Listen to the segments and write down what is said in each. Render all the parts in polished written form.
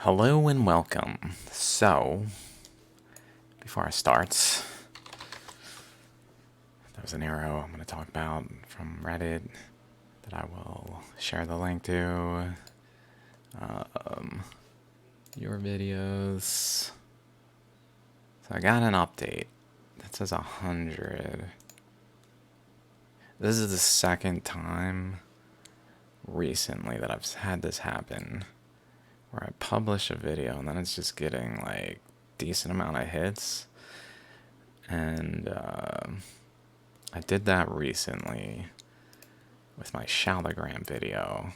Hello and welcome. So, before I start, there's an arrow I'm going to talk about from Reddit that I will share the link to. Your videos. So I got an update that says 100. This is the second time recently that I've had this happen, where I publish a video and then it's just getting like decent amount of hits. And I did that recently with my Shalagram video.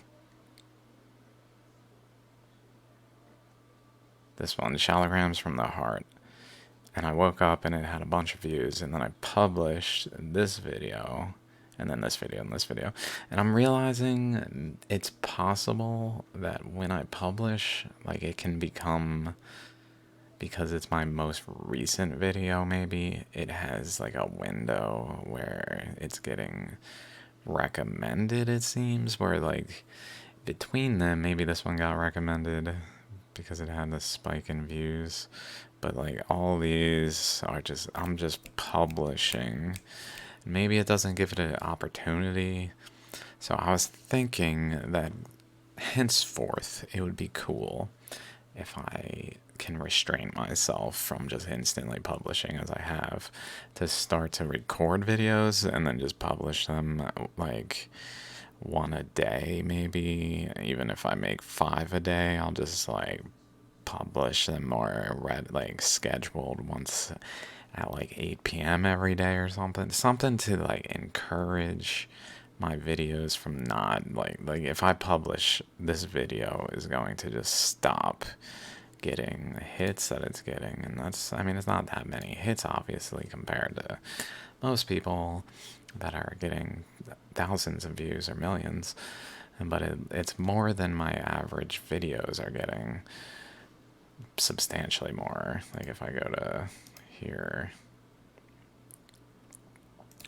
This one, Shalagram's from the Heart. And I woke up and it had a bunch of views, and then I published this video, and then this video, and this video. And I'm realizing it's possible that when I publish, like, it can become, because it's my most recent video, maybe, it has like a window where it's getting recommended, it seems, where like between them, maybe this one got recommended because it had this spike in views, but like all these are just, I'm just publishing. Maybe it doesn't give it an opportunity. So I was thinking that henceforth it would be cool if I can restrain myself from just instantly publishing as I have, to start to record videos and then just publish them like one a day, maybe. Even if I make 5 a day, I'll just like publish them more like scheduled once at like 8 p.m. every day or something to like encourage my videos from not like if I publish, this video is going to just stop getting the hits that it's getting. And that's, I mean, it's not that many hits obviously compared to most people that are getting thousands of views or millions, but it's more than my average videos are getting, substantially more. Like if I go to here,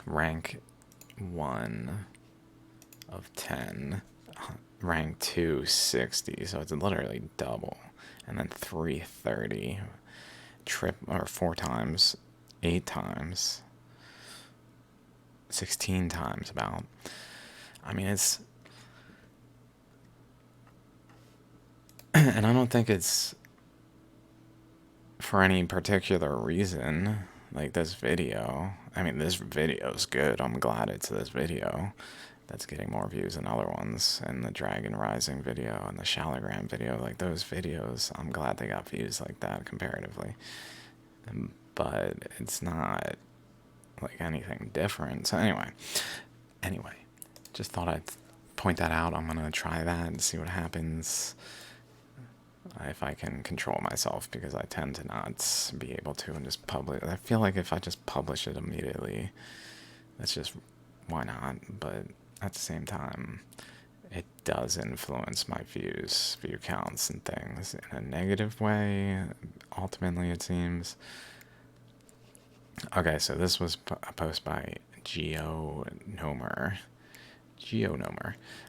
rank 1 of 10, rank 2 60, so it's literally double, and then 330, or 4 times, 8 times, 16 times about. I mean, it's, and I don't think it's for any particular reason. Like this video, I mean, this video is good. I'm glad it's this video that's getting more views than other ones, and the Dragon Rising video and the Shalagram video, like those videos, I'm glad they got views like that comparatively. But it's not like anything different. So anyway, just thought I'd point that out. I'm gonna try that and see what happens, if I can control myself, because I tend to not be able to, and just publish. I feel like if I just publish it immediately, that's just, why not? But at the same time, it does influence my view counts and things in a negative way, ultimately, it seems. Okay, so this was a post by GeoNomer.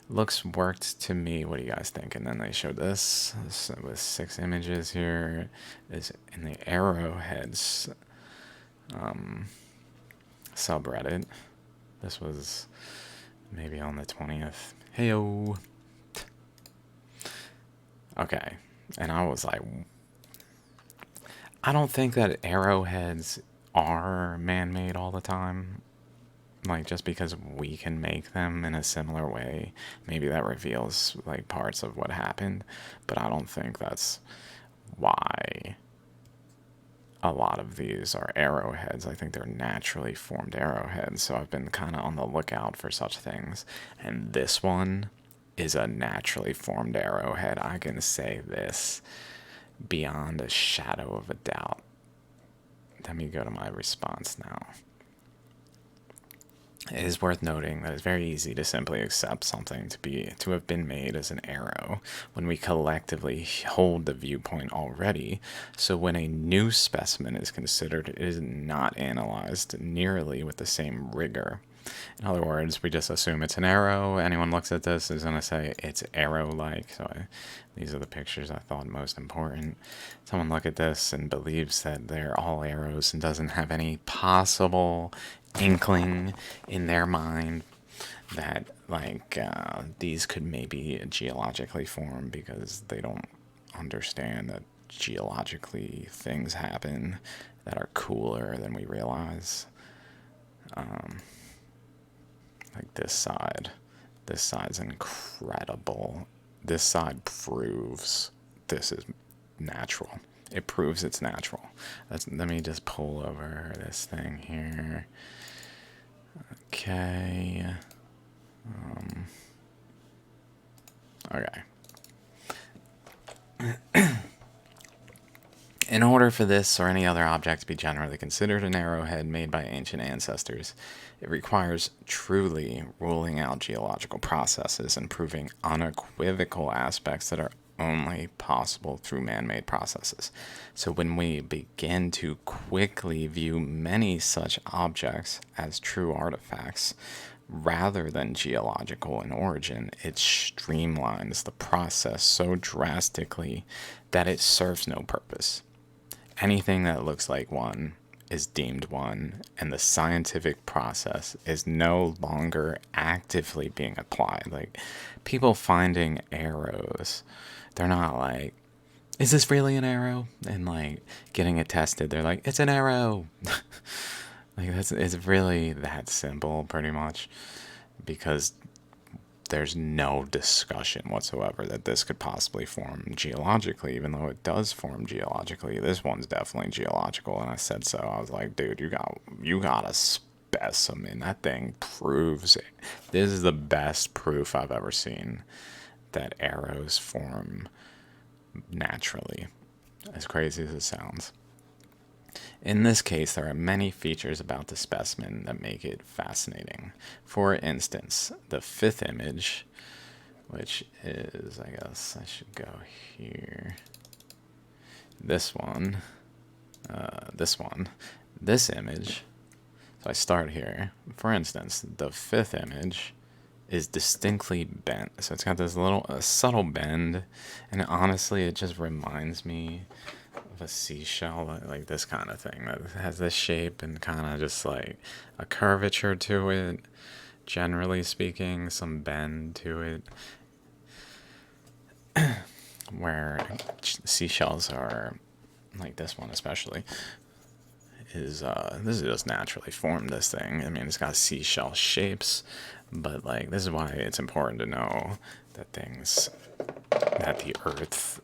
Looks worked to me. What do you guys think? And then they showed this with 6 images here. Is in the Arrowheads subreddit. This was maybe on the 20th. Heyo. Okay, and I was like, I don't think that arrowheads are man-made all the time. Like, just because we can make them in a similar way, maybe that reveals like parts of what happened, but I don't think that's why a lot of these are arrowheads. I think they're naturally formed arrowheads, so I've been kind of on the lookout for such things. And this one is a naturally formed arrowhead. I can say this beyond a shadow of a doubt. Let me go to my response now. It is worth noting that it's very easy to simply accept something to have been made as an arrow when we collectively hold the viewpoint already, so when a new specimen is considered, it is not analyzed nearly with the same rigor. In other words, we just assume it's an arrow. Anyone looks at this is going to say it's arrow-like. So these are the pictures I thought most important. Someone look at this and believes that they're all arrows and doesn't have any possible inkling in their mind that like these could maybe geologically form, because they don't understand that geologically things happen that are cooler than we realize. Like this side's incredible. This side proves this is natural. It proves it's natural. Let me just pull over this thing here. Okay. Okay. In order for this or any other object to be generally considered an arrowhead made by ancient ancestors, it requires truly ruling out geological processes and proving unequivocal aspects that are only possible through man-made processes. So when we begin to quickly view many such objects as true artifacts, rather than geological in origin, it streamlines the process so drastically that it serves no purpose. Anything that looks like one is deemed one, and the scientific process is no longer actively being applied. Like, people finding arrows, they're not like, is this really an arrow? And like getting it tested, they're like, it's an arrow. Like, it's really that simple, pretty much, because there's no discussion whatsoever that this could possibly form geologically, even though it does form geologically. This one's definitely geological, and I said so. I was like, dude, you got a specimen. That thing proves it. This is the best proof I've ever seen that arrows form naturally, as crazy as it sounds. In this case, there are many features about the specimen that make it fascinating. For instance, the fifth image, which is, I guess I should go here. This one, this image. So I start here. For instance, the fifth image is distinctly bent. So it's got this little subtle bend, and honestly, it just reminds me of a seashell, like this kind of thing that has this shape and kind of just like a curvature to it, generally speaking, some bend to it, where seashells are, like this one especially, is this is just naturally formed, this thing. I mean, it's got seashell shapes, but like this is why it's important to know that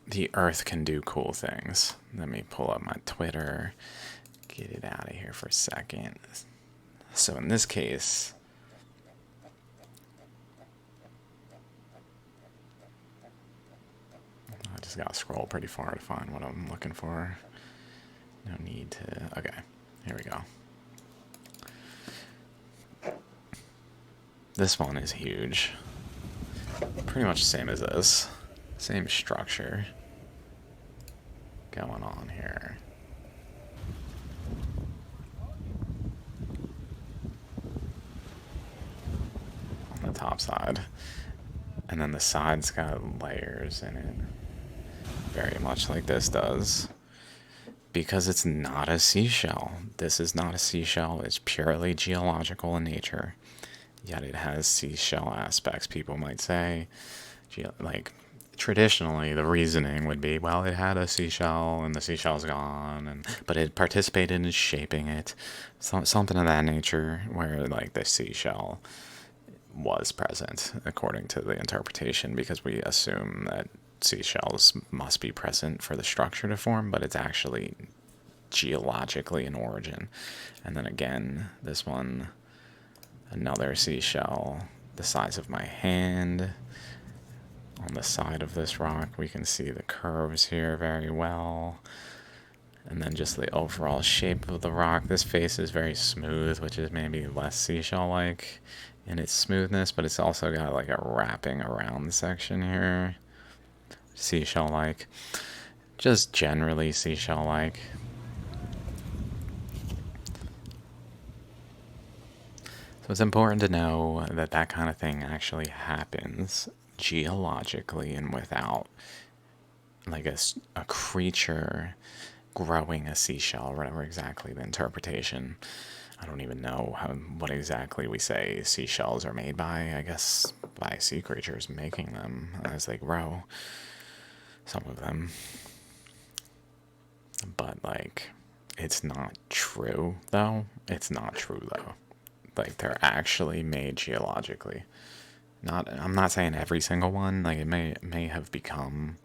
the earth can do cool things. Let me pull up my Twitter, get it out of here for a second. So in this case, I just gotta scroll pretty far to find what I'm looking for. No need to, okay, here we go. This one is huge. Pretty much the same as this. Same structure going on here. On the top side. And then the side's got layers in it. Very much like this does. Because it's not a seashell. This is not a seashell. It's purely geological in nature. Yet it has seashell aspects, people might say. Like, traditionally, the reasoning would be, well, it had a seashell and the seashell's gone, but it participated in shaping it. Something of that nature, where like the seashell was present, according to the interpretation, because we assume that seashells must be present for the structure to form, but it's actually geologically in origin. And then again, this one, another seashell the size of my hand. On the side of this rock, we can see the curves here very well. And then just the overall shape of the rock. This face is very smooth, which is maybe less seashell-like in its smoothness, but it's also got like a wrapping around section here. Seashell-like. Just generally seashell-like. So it's important to know that that kind of thing actually happens geologically and without like a creature growing a seashell, or whatever exactly the interpretation. I don't even know what exactly we say seashells are made by. I guess by sea creatures making them as they grow. Some of them. But, like, it's not true, though. It's not true, though. Like, they're actually made geologically. I'm not saying every single one. Like, it may have become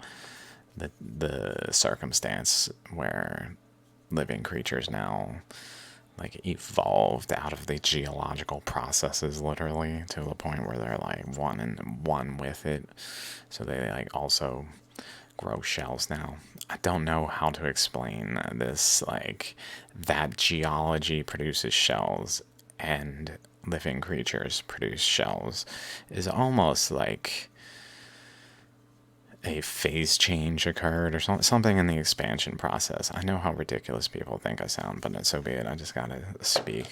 the circumstance where living creatures now like evolved out of the geological processes, literally, to the point where they're like one with it. So they like also grow shells now. I don't know how to explain this, like that geology produces shells and living creatures produce shells is almost like a phase change occurred or something in the expansion process. I know how ridiculous people think I sound, but so be it. I just gotta speak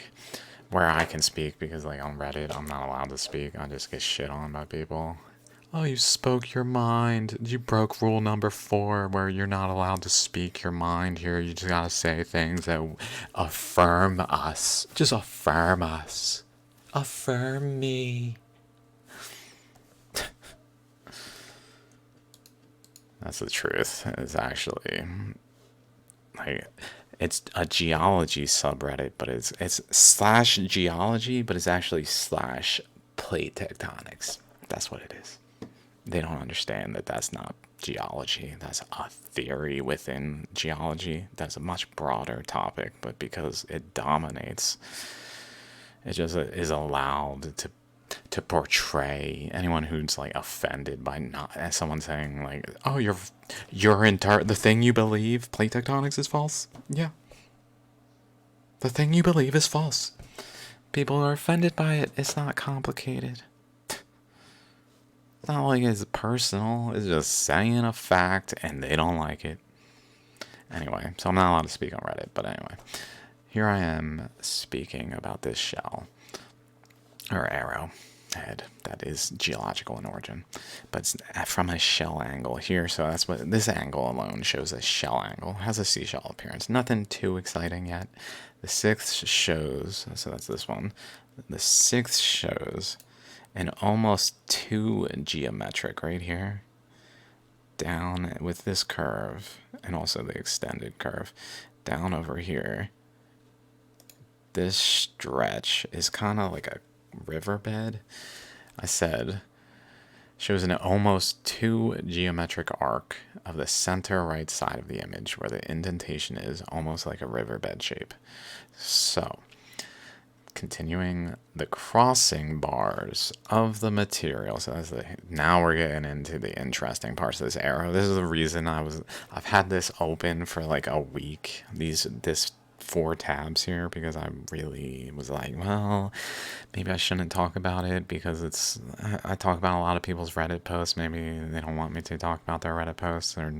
where I can speak, because like on Reddit, I'm not allowed to speak. I just get shit on by people. Oh, you spoke your mind. You broke rule number 4, where you're not allowed to speak your mind here. You just gotta say things that affirm us. Just affirm us. Affirm me. That's the truth. It's actually like it's a geology subreddit, but it's slash geology, but it's actually slash plate tectonics. That's what it is. They don't understand that that's not geology. That's a theory within geology. That's a much broader topic, but because it dominates, it just is allowed to portray anyone who's like offended by not as someone saying like, oh, your entire the thing you believe plate tectonics is false. Yeah, the thing you believe is false. People are offended by it. It's not complicated. It's not like it's personal. It's just saying a fact and they don't like it. Anyway, so I'm not allowed to speak on Reddit, but anyway, here I am speaking about this shell or arrow head that is geological in origin, but it's from a shell angle here. So that's what this angle alone shows. A shell angle has a seashell appearance. Nothing too exciting yet. The 6th shows, so that's this one. The 6th shows an almost 2 geometric right here, down with this curve and also the extended curve down over here. This stretch is kind of like a riverbed. I said shows an almost 2 geometric arc of the center right side of the image where the indentation is almost like a riverbed shape. So continuing the crossing bars of the material. So now we're getting into the interesting parts of this arrow. This is the reason I've had this open for like a week. This 4 tabs here, because I really was like, well, maybe I shouldn't talk about it because I talk about a lot of people's Reddit posts. Maybe they don't want me to talk about their Reddit posts or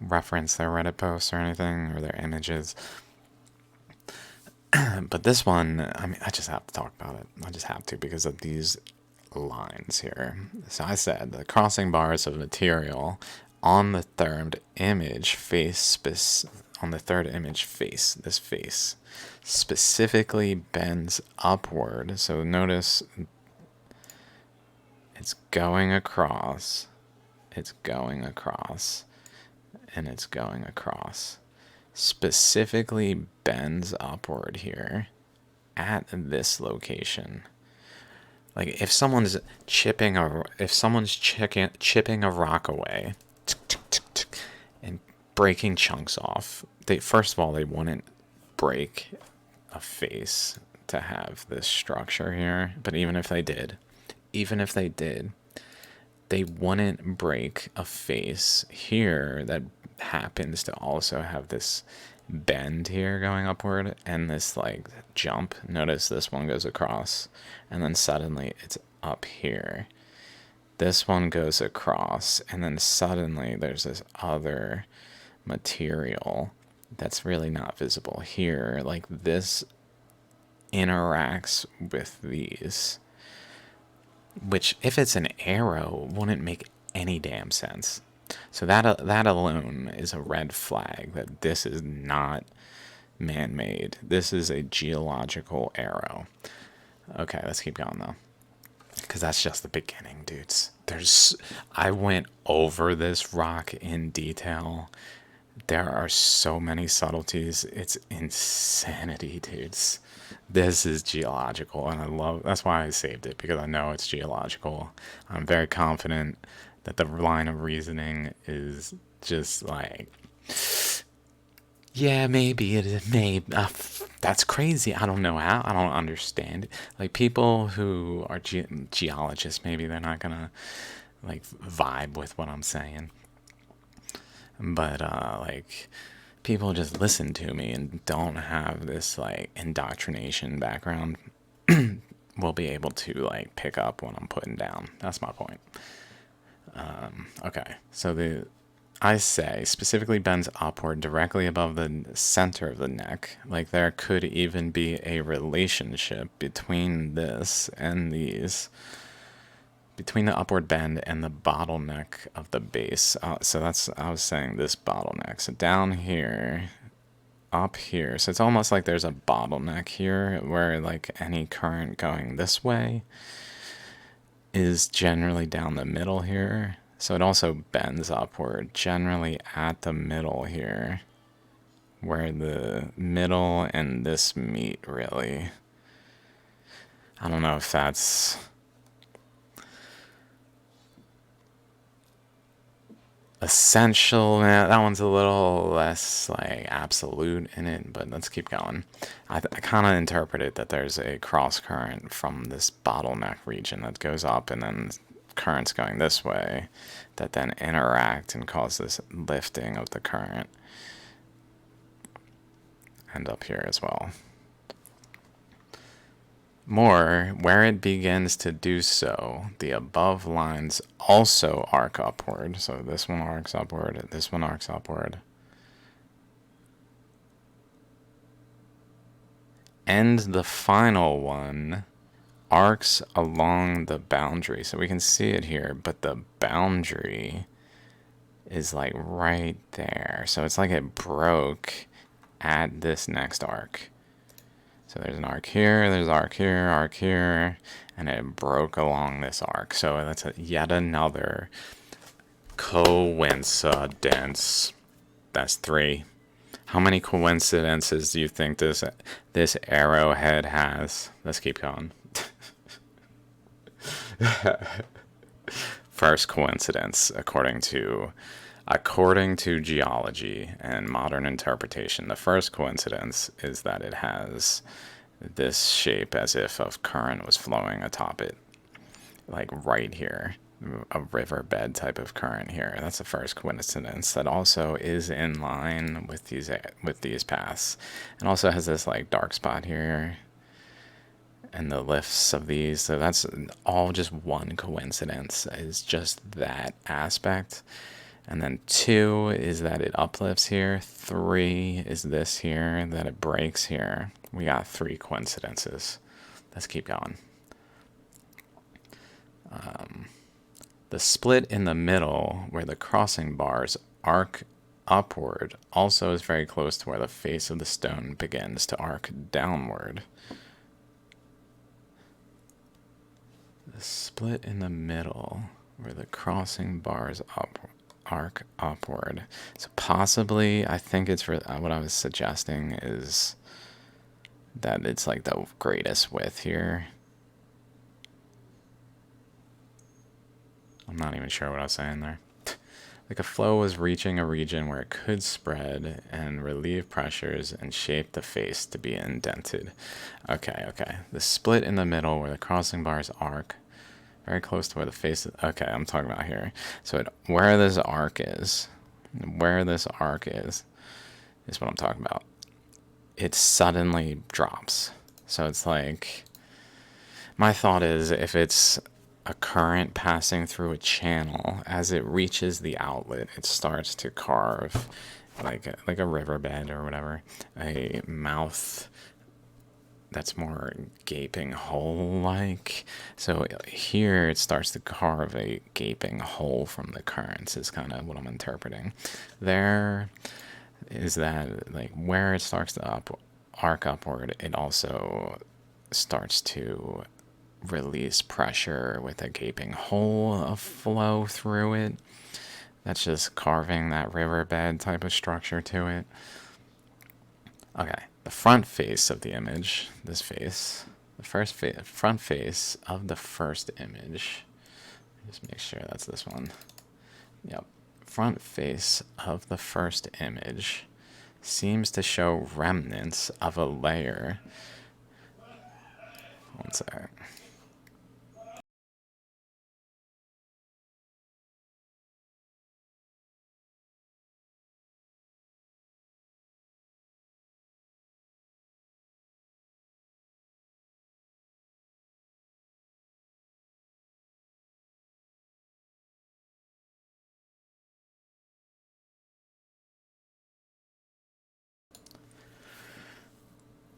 reference their Reddit posts or anything, or their images. But this one, I mean, I just have to talk about it. I just have to, because of these lines here. So I said the crossing bars of material on the third image face this face specifically bends upward. So notice it's going across, and it's going across. Specifically bends upward here at this location. Like if someone's chipping a rock away and breaking chunks off, first of all, they wouldn't break a face to have this structure here. But even if they did, they wouldn't break a face here that happens to also have this bend here going upward and this like jump. Notice this one goes across and then suddenly it's up here. This one goes across and then suddenly there's this other material that's really not visible here. Like this interacts with these. Which, if it's an arrow, wouldn't make any damn sense. So that alone is a red flag that this is not man-made. This is a geological arrow. Okay, let's keep going though, because that's just the beginning, dudes. I went over this rock in detail. There are so many subtleties. It's insanity, dudes. This is geological, and that's why I saved it, because I know it's geological. I'm very confident that the line of reasoning is just like, yeah, maybe it is. Maybe that's crazy. I don't know how. I don't understand it. Like, people who are geologists, maybe they're not gonna like vibe with what I'm saying. But like, people just listen to me and don't have this like indoctrination background will be able to like pick up what I'm putting down. That's my point. Okay, so I say specifically bends upward directly above the center of the neck. Like, there could even be a relationship between this and these, between the upward bend and the bottleneck of the base. So I was saying this bottleneck. So down here, up here. So it's almost like there's a bottleneck here where like any current going this way is generally down the middle here. So it also bends upward generally at the middle here, where the middle and this meet, really. I don't know if that's essential. That one's a little less like absolute in it, but let's keep going. I kind of interpret it that there's a cross current from this bottleneck region that goes up, and then currents going this way that then interact and cause this lifting of the current, and up here as well. More, where it begins to do so, the above lines also arc upward. So this one arcs upward, this one arcs upward. And the final one arcs along the boundary. So we can see it here, but the boundary is like right there. So it's like it broke at this next arc. So there's an arc here, there's arc here, and it broke along this arc. So that's yet another coincidence. That's 3. How many coincidences do you think this arrowhead has? Let's keep going. First coincidence, according to geology and modern interpretation, the first coincidence is that it has this shape as if a current was flowing atop it, like right here, a riverbed type of current here. That's the first coincidence. That also is in line with these paths, and also has this like dark spot here and the lifts of these. So that's all just one coincidence, is just that aspect. And then 2 is that it uplifts here. 3 is this here, that it breaks here. We got 3 coincidences. Let's keep going. The split in the middle, where the crossing bars arc upward, also is very close to where the face of the stone begins to arc downward. The split in the middle, where the crossing bars arc upward. So possibly, I think it's for what I was suggesting is that it's like the greatest width here. I'm not even sure what I was saying there. Like, a flow was reaching a region where it could spread and relieve pressures and shape the face to be indented. Okay. The split in the middle, where the crossing bars arc very close to where the face is. Okay, I'm talking about here. So where this arc is what I'm talking about. It suddenly drops. So it's like, my thought is, if it's a current passing through a channel, as it reaches the outlet, it starts to carve like a riverbed or whatever, a mouth that's more gaping hole-like. So here it starts to carve a gaping hole from the currents is kind of what I'm interpreting. There is that, like, where it starts to arc upward, it also starts to release pressure with a gaping hole of flow through it. That's just carving that riverbed type of structure to it. Okay, the front face of the image, this face, the front face of the first image. Just make sure that's this one. Yep. Front face of the first image seems to show remnants of a layer. One sec.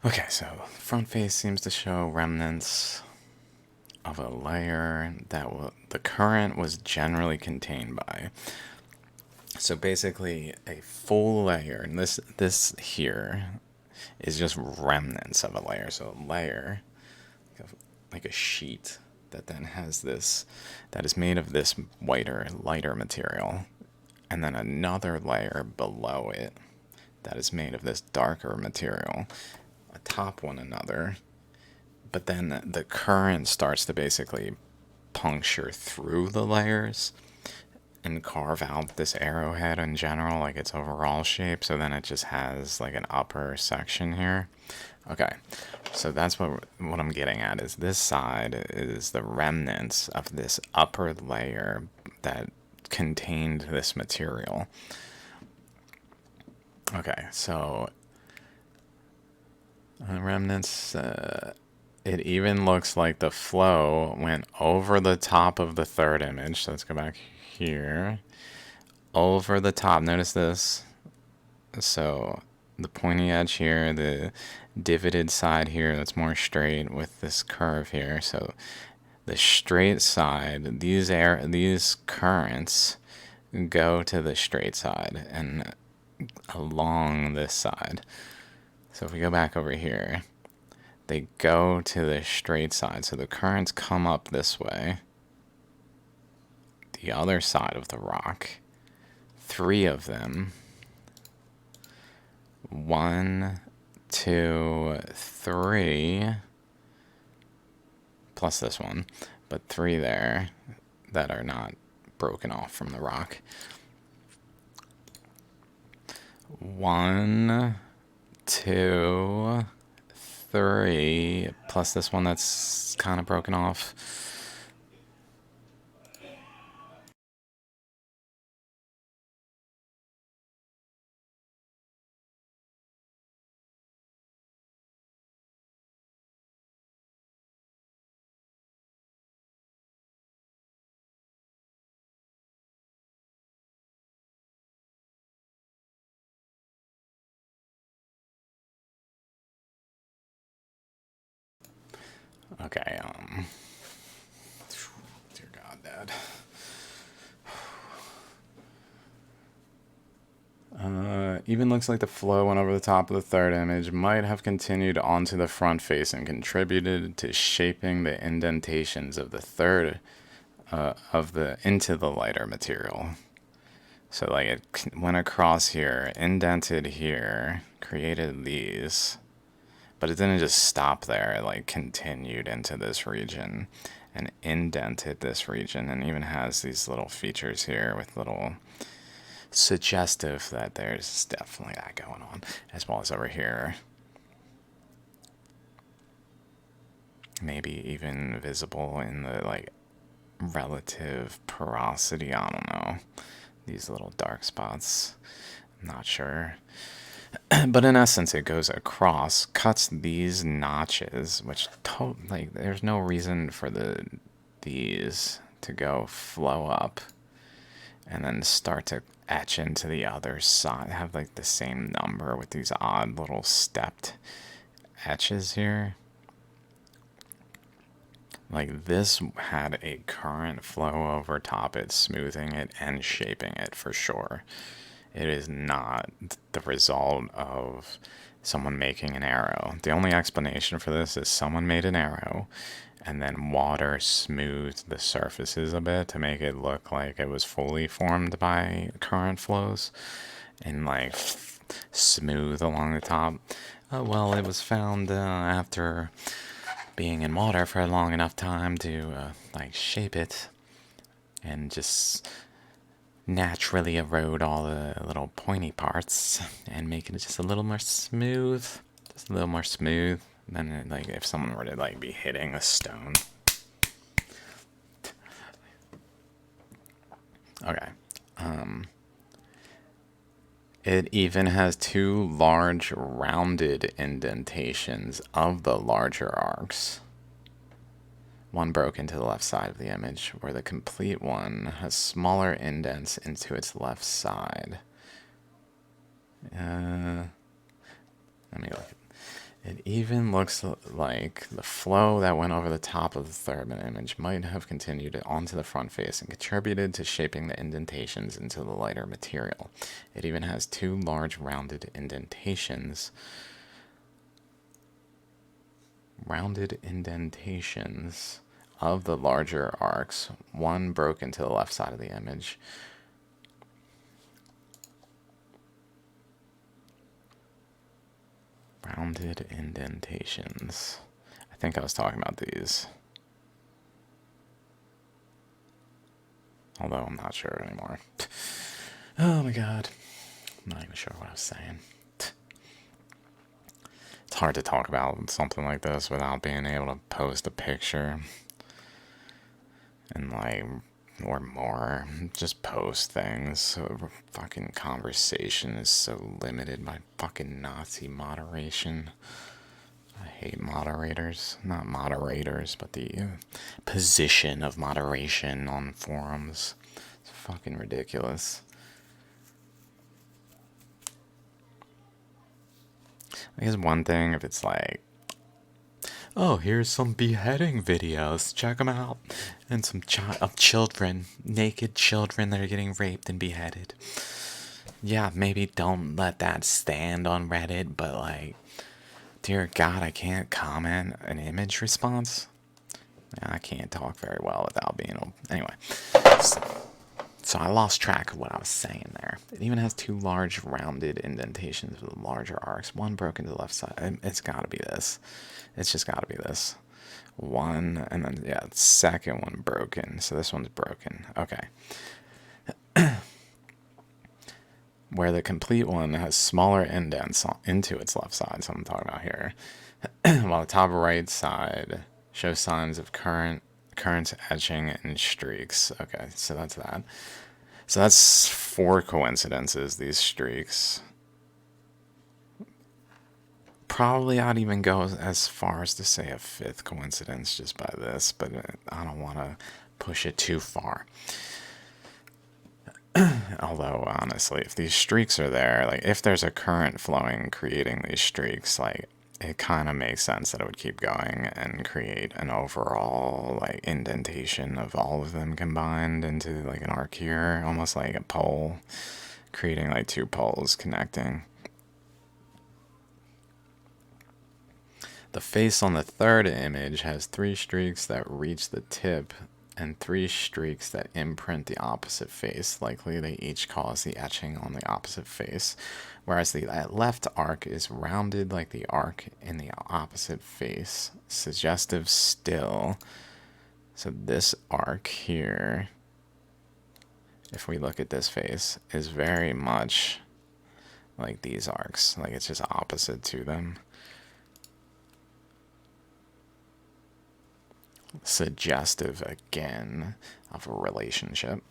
Okay, so front face seems to show remnants of a layer that the current was generally contained by. So basically, a full layer, and this here is just remnants of a layer. So a layer, like a sheet, that then has this, that is made of this lighter material, and then another layer below it that is made of this darker material, atop one another. But then the current starts to basically puncture through the layers and carve out this arrowhead in general, like its overall shape. So then it just has like an upper section here. Okay, so that's what I'm getting at, is this side is the remnants of this upper layer that contained this material. Okay, so remnants, it even looks like the flow went over the top of the third image. So let's go back here. Over the top, notice this. So the pointy edge here, the divoted side here that's more straight with this curve here. So the straight side, these currents go to the straight side and along this side. So if we go back over here, they go to the straight side. So the currents come up this way, the other side of the rock. 3 of them. 1, 2, 3, plus this one, but 3 there that are not broken off from the rock. 1, 2, 3, plus this one that's kind of broken off. Okay, dear God, Dad. Even looks like the flow went over the top of the third image, might have continued onto the front face and contributed to shaping the indentations of the third, into the lighter material. So like it went across here, indented here, created these, but it didn't just stop there. It like continued into this region and indented this region, and even has these little features here with little suggestive that there's definitely that going on, as well as over here. Maybe even visible in the like relative porosity. I don't know. These little dark spots. I'm not sure. But in essence, it goes across, cuts these notches, which like there's no reason for these to go flow up and then start to etch into the other side, have like the same number with these odd little stepped etches here. Like this had a current flow over top it, smoothing it and shaping it for sure. It is not the result of someone making an arrow. The only explanation for this is someone made an arrow and then water smoothed the surfaces a bit to make it look like it was fully formed by current flows and like smooth along the top. Well, it was found after being in water for a long enough time to like shape it and just naturally erode all the little pointy parts and make it just a little more smooth, just a little more smooth than like if someone were to like be hitting a stone. Okay. It even has two large rounded indentations of the larger arcs. One broken to the left side of the image, where the complete one has smaller indents into its left side. Let me look. It even looks like the flow that went over the top of the third image might have continued onto the front face and contributed to shaping the indentations into the lighter material. It even has two large rounded indentations. Rounded indentations of the larger arcs, one broken to the left side of the image. Rounded indentations. I think I was talking about these. Although I'm not sure anymore. Oh my god. I'm not even sure what I was saying. It's hard to talk about something like this without being able to post a picture. And like, or more. Just post things. So fucking conversation is so limited by fucking Nazi moderation. I hate moderators. Not moderators, but the position of moderation on forums. It's fucking ridiculous. I guess one thing if it's like, oh, here's some beheading videos, check them out, and some of children, naked children that are getting raped and beheaded. Yeah, maybe don't let that stand on Reddit, but like, dear God, I can't comment an image response. I can't talk very well without being anyway. So I lost track of what I was saying there. It even has two large rounded indentations with larger arcs. One broken to the left side. It's got to be this. It's just got to be this. One, and then, yeah, the second one broken. So this one's broken. Okay. Where the complete one has smaller indents into its left side. So I'm talking about here. While the top right side shows signs of current etching and streaks. Okay, so that's that. So that's 4 coincidences, these streaks. Probably I'd even go as far as to say a 5th coincidence just by this, but I don't want to push it too far. Although, honestly, if these streaks are there, like, if there's a current flowing creating these streaks, like, it kind of makes sense that it would keep going and create an overall, like, indentation of all of them combined into, like, an arc here, almost like a pole, creating, like, 2 poles connecting. The face on the third image has 3 streaks that reach the tip and 3 streaks that imprint the opposite face. Likely they each cause the etching on the opposite face, whereas the left arc is rounded like the arc in the opposite face. Suggestive still. So this arc here, if we look at this face, is very much like these arcs. Like it's just opposite to them. Suggestive again of a relationship.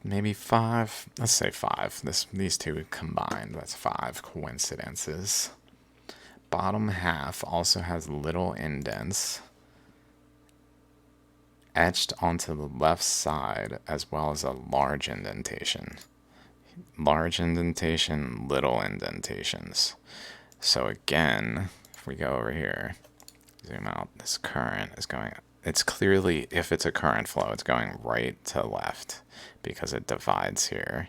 Maybe 5. Let's say 5. These 2 combined, that's 5 coincidences. Bottom half also has little indents etched onto the left side, as well as a large indentation. Large indentation, little indentations. So again, if we go over here, zoom out, this current is going, it's clearly, if it's a current flow, it's going right to left because it divides here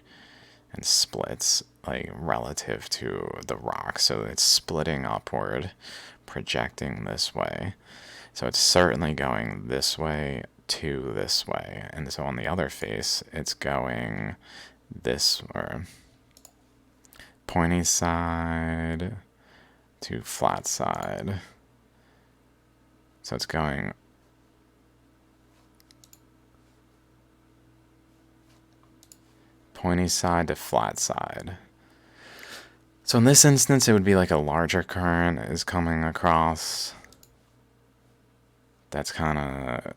and splits like relative to the rock. So it's splitting upward, projecting this way. So it's certainly going this way to this way. And so on the other face, it's going this, or pointy side to flat side. So it's going pointy side to flat side. So in this instance, it would be like a larger current is coming across. That's kind of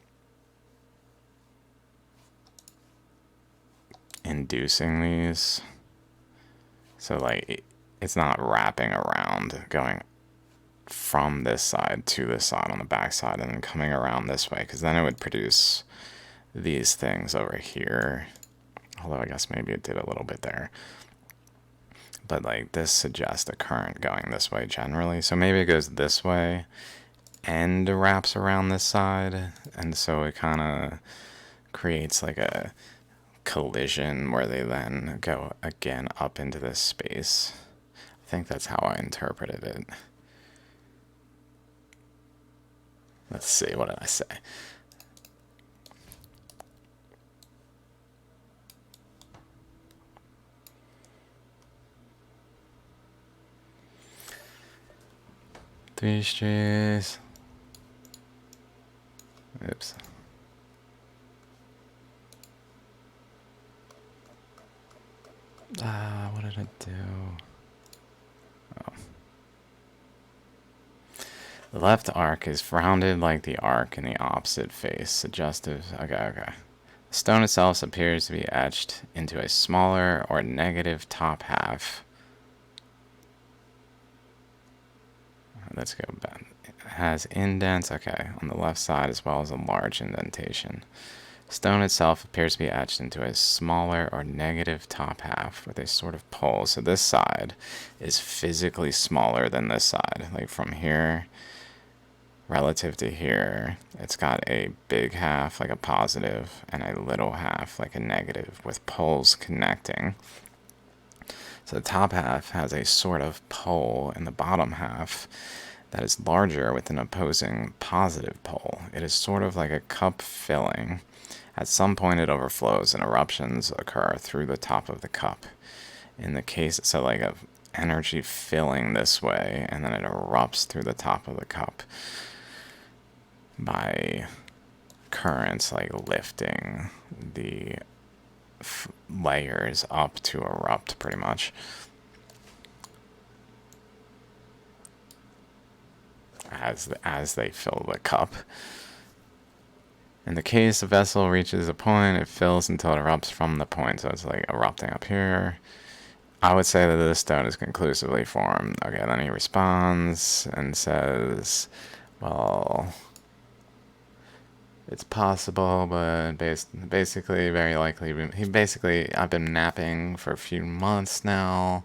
inducing these. So like it's not wrapping around, going from this side to this side on the back side and then coming around this way, because then it would produce these things over here. Although I guess maybe it did a little bit there. But like this suggests a current going this way generally. So maybe it goes this way and wraps around this side. And so it kind of creates like a collision where they then go again up into this space. I think that's how I interpreted it. Let's see, what did I say? Three streets. Oops. What did I do? Oh. The left arc is rounded like the arc in the opposite face, suggestive. Okay. The stone itself appears to be etched into a smaller or negative top half. Let's go back. It has indents, okay, on the left side as well as a large indentation. Stone itself appears to be etched into a smaller or negative top half with a sort of pole. So this side is physically smaller than this side. Like from here relative to here, it's got a big half, like a positive, and a little half, like a negative, with poles connecting. So the top half has a sort of pole in the bottom half that is larger with an opposing positive pole. It is sort of like a cup filling. At some point it overflows and eruptions occur through the top of the cup. In the case, so like of energy filling this way, and then it erupts through the top of the cup by currents like lifting the layers up to erupt pretty much. As they fill the cup. In the case the vessel reaches a point, it fills until it erupts from the point. So it's like erupting up here. I would say that this stone is conclusively formed. Okay, then he responds and says, well, it's possible, but basically, very likely, I've been napping for a few months now.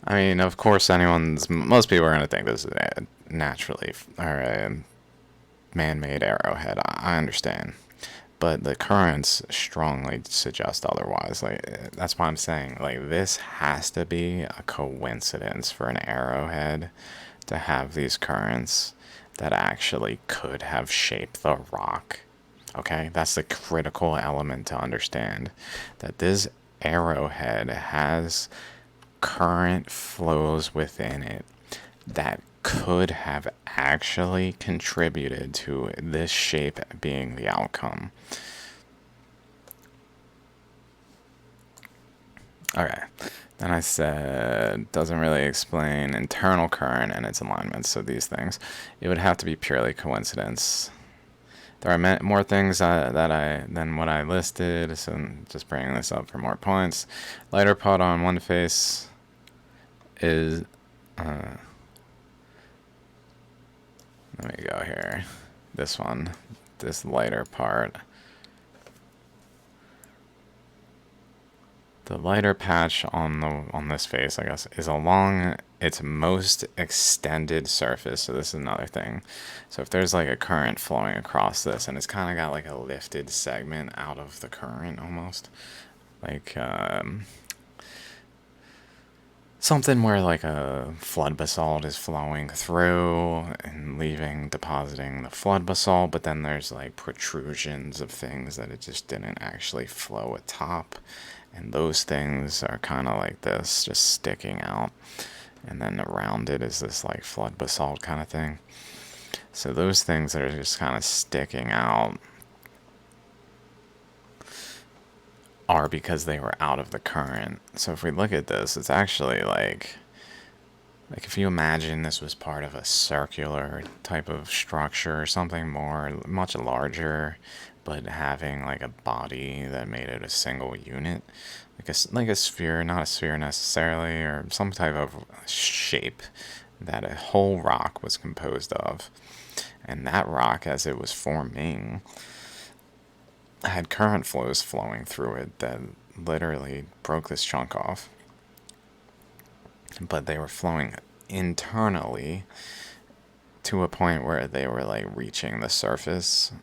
I mean, of course, most people are going to think this is a naturally, or a man-made arrowhead. I understand. But the currents strongly suggest otherwise. Like, that's why I'm saying, like, this has to be a coincidence for an arrowhead to have these currents that actually could have shaped the rock. Okay, that's the critical element to understand, that this arrowhead has current flows within it that could have actually contributed to this shape being the outcome. Okay, then I said, doesn't really explain internal current and its alignments, so these things. It would have to be purely coincidence. There are more things than what I listed, so I'm just bringing this up for more points. Lighter pot on one face is... let me go here. This one. This lighter part. The lighter patch on this face, I guess, is along its most extended surface. So this is another thing. So if there's like a current flowing across this, and it's kind of got like a lifted segment out of the current almost, like something where like a flood basalt is flowing through and depositing the flood basalt, but then there's like protrusions of things that it just didn't actually flow atop. And those things are kind of like this, just sticking out. And then around it is this like flood basalt kind of thing. So those things that are just kind of sticking out are because they were out of the current. So if we look at this, it's actually like if you imagine this was part of a circular type of structure or something much larger, but having like a body that made it a single unit, like a sphere, not a sphere necessarily, or some type of shape that a whole rock was composed of. And that rock, as it was forming, had current flows flowing through it that literally broke this chunk off. But they were flowing internally to a point where they were like reaching the surface,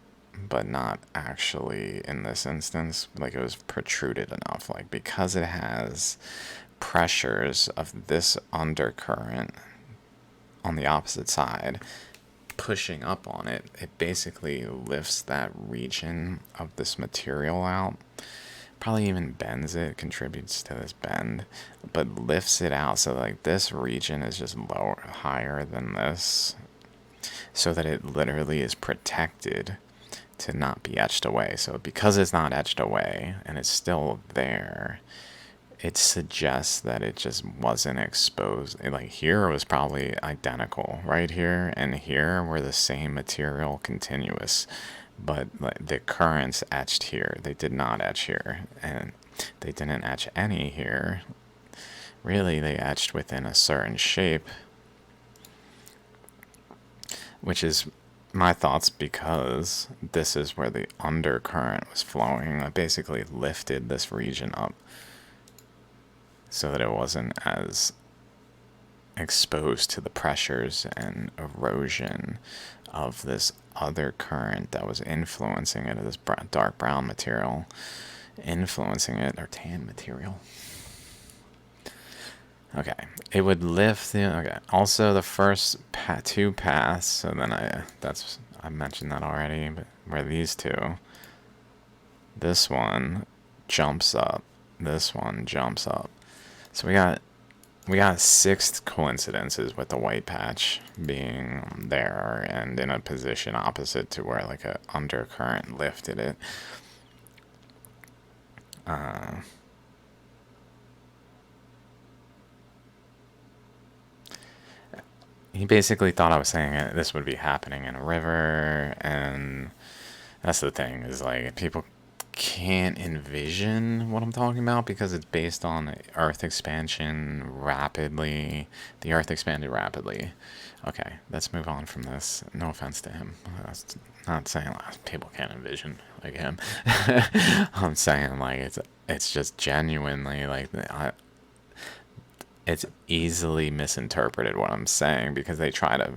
but not actually in this instance. Like it was protruded enough. Like because it has pressures of this undercurrent on the opposite side pushing up on it, it basically lifts that region of this material out. Probably even bends it, contributes to this bend, but lifts it out so like this region is just higher than this, so that it literally is protected to not be etched away. So because it's not etched away and it's still there, it suggests that it just wasn't exposed. Like here it was probably identical. Right here and here were the same material continuous, but like, the currents etched here. They did not etch here, and they didn't etch any here. Really, they etched within a certain shape, which is my thoughts because this is where the undercurrent was flowing. I basically lifted this region up so that it wasn't as exposed to the pressures and erosion of this other current that was influencing it, this dark brown material, influencing it, or tan material. Okay, it would lift the, okay, also the first two paths, so then I mentioned that already, but where these two, this one jumps up, this one jumps up. So we got 6 coincidences with the white patch being there and in a position opposite to where like a undercurrent lifted it. He basically thought I was saying this would be happening in a river, and that's the thing, is like people can't envision what I'm talking about because it's based on Earth expansion rapidly. The Earth expanded rapidly. Okay, let's move on from this. No offense to him. That's not saying like, people can't envision like him. I'm saying like it's just genuinely like it's easily misinterpreted what I'm saying because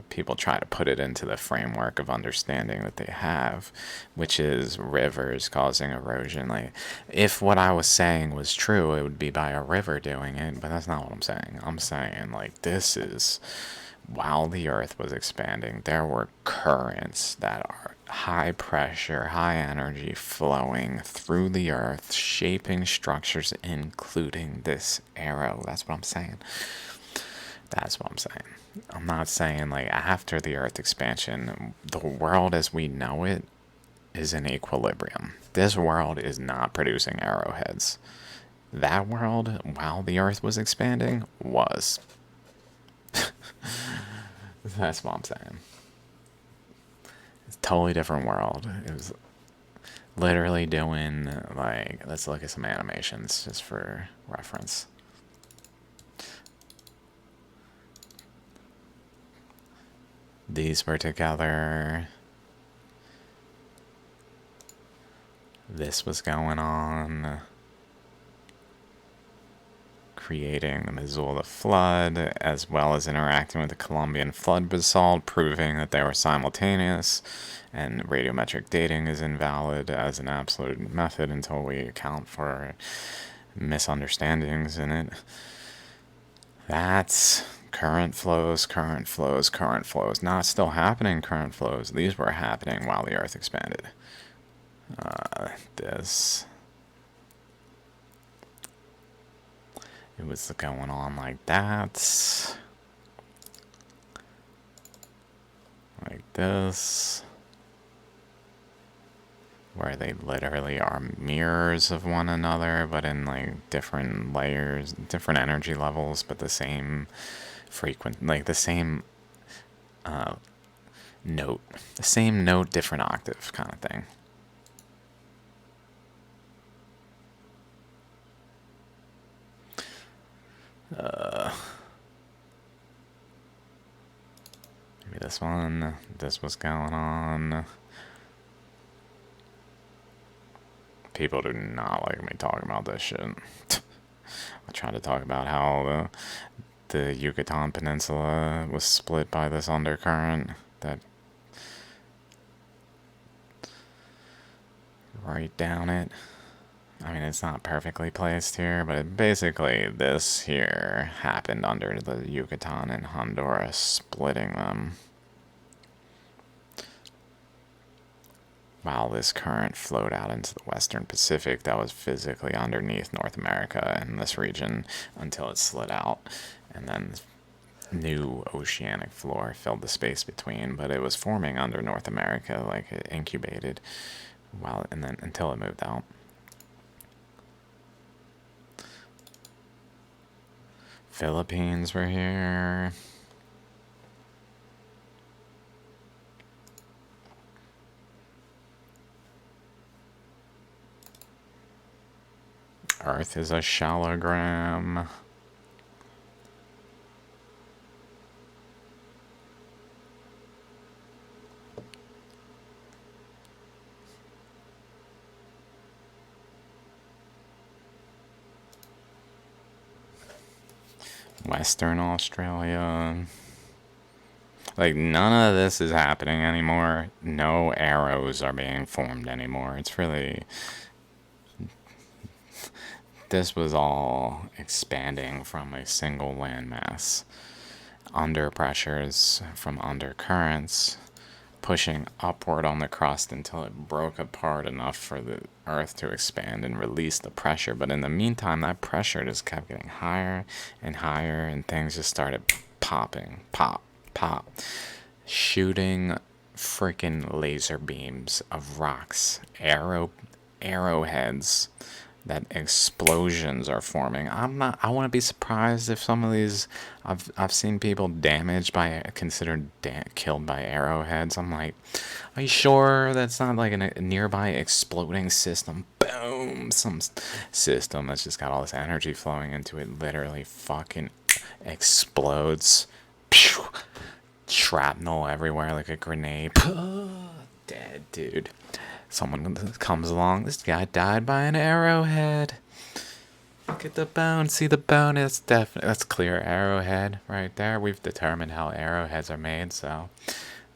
people try to put it into the framework of understanding that they have, which is rivers causing erosion. Like, if what I was saying was true, it would be by a river doing it, but that's not what I'm saying. I'm saying, like, this is, while the earth was expanding, there were currents that are high pressure, high energy flowing through the earth, shaping structures, including this arrow. That's what I'm saying. That's what I'm saying. I'm not saying like after the earth expansion, the world as we know it is in equilibrium. This world is not producing arrowheads. That world, while the earth was expanding, was. That's what I'm saying. It's a totally different world. It was literally doing, like, let's look at some animations just for reference. These were together. This was going on. creating the Missoula flood, as well as interacting with the Columbian flood basalt, proving that they were simultaneous, and radiometric dating is invalid as an absolute method until we account for misunderstandings in it. That's current flows, current flows, current flows. Not still happening current flows. These were happening while the Earth expanded. This... It was going on like that. Like this. Where they literally are mirrors of one another, but in like different layers, different energy levels, but the same like the same note. The same note, different octave kind of thing. Maybe this one. This was going on. People do not like me talking about this shit. I try to talk about how the Yucatan Peninsula was split by this undercurrent that right down it. I mean, it's not perfectly placed here, but basically this here happened under the Yucatan and Honduras, splitting them. While this current flowed out into the Western Pacific that was physically underneath North America in this region until it slid out. And then new oceanic floor filled the space between, but it was forming under North America, like it incubated and then until it moved out. Philippines were here. Earth is a shallogram. Western Australia. Like, none of this is happening anymore. No arrows are being formed anymore. It's really... This was all expanding from a single landmass. Under pressures from undercurrents, pushing upward on the crust until it broke apart enough for the Earth to expand and release the pressure. But in the meantime, that pressure just kept getting higher and higher, and things just started popping. Pop, pop. Shooting freaking laser beams of rocks, arrowheads, that explosions are forming. I want to be surprised if some of these, I've seen people damaged by, considered killed by arrowheads. I'm like, are you sure that's not like a nearby exploding system? Boom! Some system that's just got all this energy flowing into it literally fucking explodes. Pew! Shrapnel everywhere like a grenade. Dead, dude. Someone comes along. This guy died by an arrowhead. Look at the bone. See the bone? That's clear arrowhead right there. We've determined how arrowheads are made. So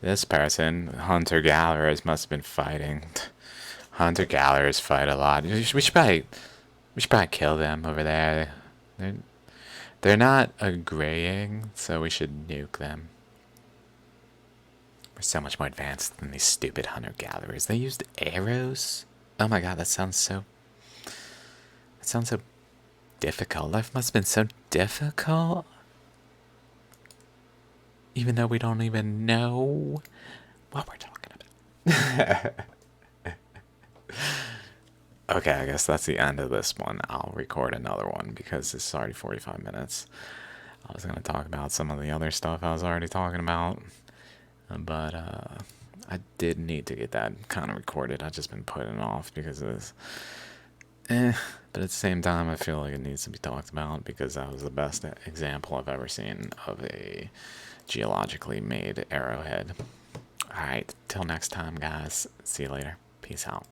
this person, hunter-gatherers, must have been fighting. Hunter-gatherers fight a lot. We should probably kill them over there. They're not agreeing, so we should nuke them. We're so much more advanced than these stupid hunter-gatherers. They used arrows? Oh my god, that sounds so difficult. Life must have been so difficult. Even though we don't even know what we're talking about. Okay, I guess that's the end of this one. I'll record another one because it's already 45 minutes. I was going to talk about some of the other stuff I was already talking about. But I did need to get that kind of recorded. I've just been putting it off because of this. But at the same time, I feel like it needs to be talked about because that was the best example I've ever seen of a geologically made arrowhead. Alright, till next time, guys. See you later. Peace out.